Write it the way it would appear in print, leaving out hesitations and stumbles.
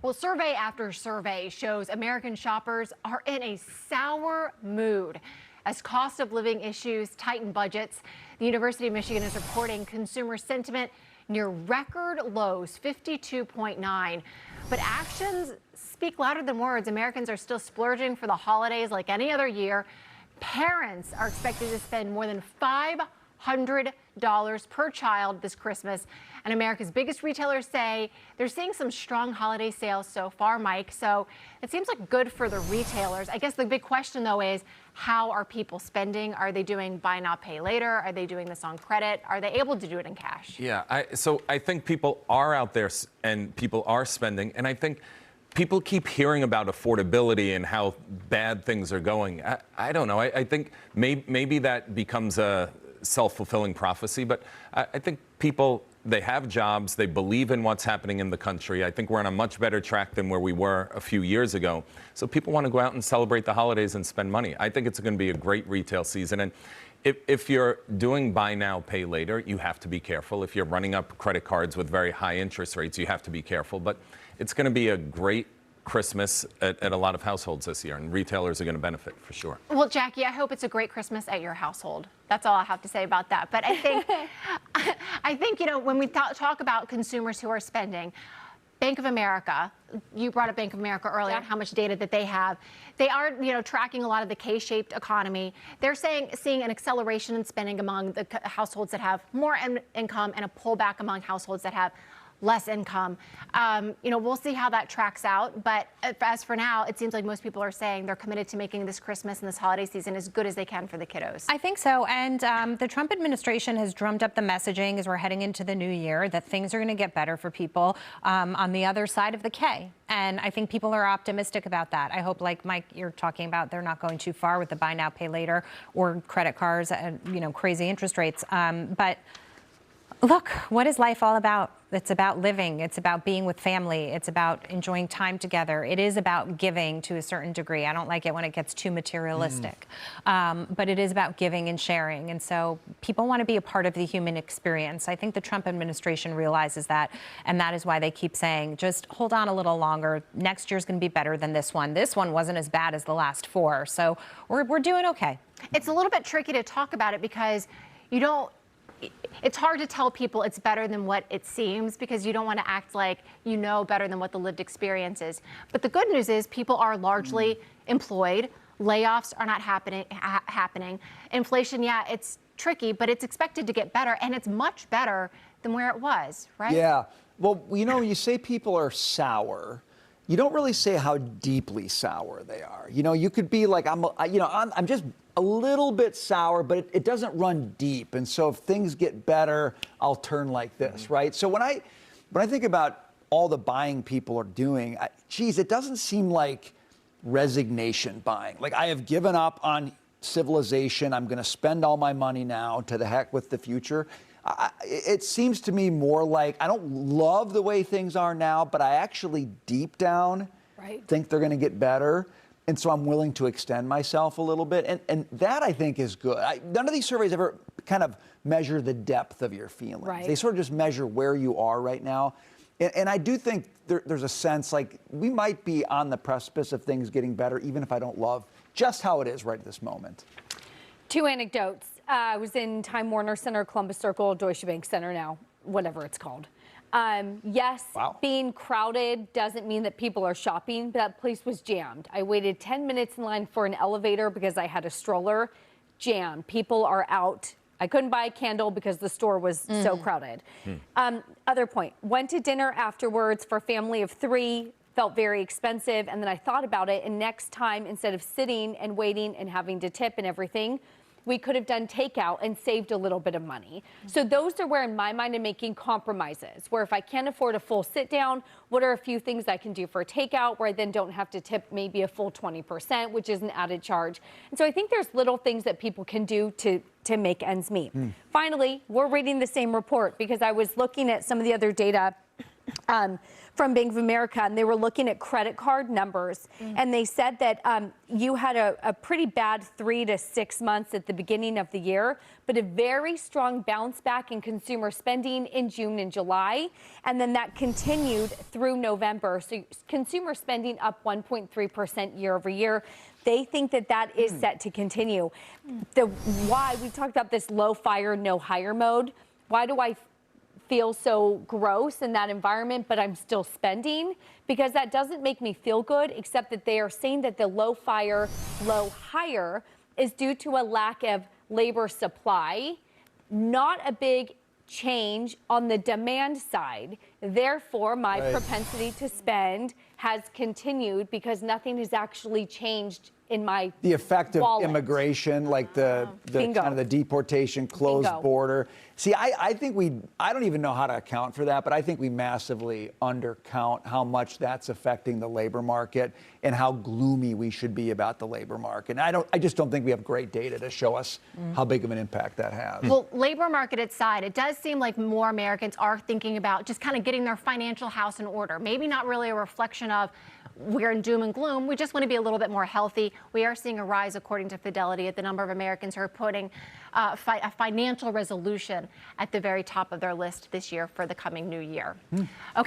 Well, survey after survey shows American shoppers are in a sour mood as cost of living issues tighten budgets. The University of Michigan is reporting consumer sentiment near record lows, 52.9. But actions speak louder than words. Americans are still splurging for the holidays like any other year. Parents are expected to spend more than $500 per child this Christmas. And America's biggest retailers say they're seeing some strong holiday sales so far, Mike. So it seems like good for the retailers. I guess the big question, though, is how are people spending? Are they doing buy now, pay later? Are they doing this on credit? Are they able to do it in cash? Yeah, so I think people are out there and people are spending. And I think people keep hearing about affordability and how bad things are going. I don't know. I think maybe that becomes a self-fulfilling prophecy, but I think people, they have jobs, they believe in what's happening in the country. I think we're on a much better track than where we were a few years ago. So people want to go out and celebrate the holidays and spend money. I think it's going to be a great retail season. And if you're doing buy now, pay later, you have to be careful. If you're running up credit cards with very high interest rates, you have to be careful. But it's going to be a great Christmas at a lot of households this year, and retailers are going to benefit for sure. Well, Jackie, I hope it's a great Christmas at your household. That's all I have to say about that. But I think, you know, when we talk about consumers who are spending, Bank of America, you brought up Bank of America earlier, and how much data that they have. They are, you know, tracking a lot of the K-shaped economy. They're seeing an acceleration in spending among the households that have more income and a pullback among households that have less income. You know, we'll see how that tracks out. But as for now, it seems like most people are saying they're committed to making this Christmas and this holiday season as good as they can for the kiddos. I think so. And the Trump administration has drummed up the messaging as we're heading into the new year that things are going to get better for people on the other side of the K. And I think people are optimistic about that. I hope, like Mike, you're talking about, they're not going too far with the buy now, pay later or credit cards and, you know, crazy interest rates. But look, what is life all about? It's about living. It's about being with family. It's about enjoying time together. It is about giving to a certain degree. I don't like it when it gets too materialistic, but it is about giving and sharing. And so people want to be a part of the human experience. I think the Trump administration realizes that, and that is why they keep saying, just hold on a little longer. Next year's going to be better than this one. This one wasn't as bad as the last four. So we're doing okay. It's a little bit tricky to talk about it because it's hard to tell people it's better than what it seems because you don't want to act like you know better than what the lived experience is. But the good news is people are largely employed. Layoffs are not happening. Inflation, yeah, it's tricky, but it's expected to get better, and it's much better than where it was, right? Yeah. Well, you know, you say people are sour. You don't really say how deeply sour they are. You know, you could be like, I'm just a little bit sour, but it doesn't run deep. And so if things get better, I'll turn like this, right? So when I think about all the buying people are doing, geez, it doesn't seem like resignation buying. Like, I have given up on civilization. I'm going to spend all my money now. To the heck with the future. It seems to me more like I don't love the way things are now, but I actually deep down think they're going to get better. And so I'm willing to extend myself a little bit. And that, I think, is good. None of these surveys ever kind of measure the depth of your feelings. Right. They sort of just measure where you are right now. And I do think there's a sense like we might be on the precipice of things getting better, even if I don't love just how it is right at this moment. Two anecdotes. I was in Time Warner Center, Columbus Circle, Deutsche Bank Center now, whatever it's called. Yes, being crowded doesn't mean that people are shopping, but that place was jammed. I waited 10 minutes in line for an elevator because I had a stroller. Jammed. People are out. I couldn't buy a candle because the store was so crowded. Other point, went to dinner afterwards for a family of 3, felt very expensive, and then I thought about it, and next time, instead of sitting and waiting and having to tip and everything, we could have done takeout and saved a little bit of money. So those are where, in my mind, I'm making compromises, where if I can't afford a full sit down, what are a few things I can do for a takeout where I then don't have to tip maybe a full 20%, which is an added charge. And so I think there's little things that people can do to make ends meet. Finally, we're reading the same report because I was looking at some of the other data from Bank of America, and they were looking at credit card numbers, and they said that you had a pretty bad 3 to 6 months at the beginning of the year, but a very strong bounce back in consumer spending in June and July, and then that continued through November. So consumer spending up 1.3% year over year. They think that that is set to continue. Why we talked about this low fire, no hire mode. Why do I feel so gross in that environment, but I'm still spending? Because that doesn't make me feel good, except that they are saying that the low fire, low hire is due to a lack of labor supply, not a big change on the demand side. Therefore, my propensity to spend has continued because nothing has actually changed in my the effect of wallet. Immigration, like the kind of the deportation, closed border. See, I think I don't even know how to account for that, but I think we massively undercount how much that's affecting the labor market and how gloomy we should be about the labor market. And I just don't think we have great data to show us how big of an impact that has. Well, labor market aside, it does seem like more Americans are thinking about just kind of getting their financial house in order. Maybe not really a reflection of we're in doom and gloom. We just want to be a little bit more healthy. We are seeing a rise, according to Fidelity, at the number of Americans who are putting a financial resolution at the very top of their list this year for the coming new year. Okay.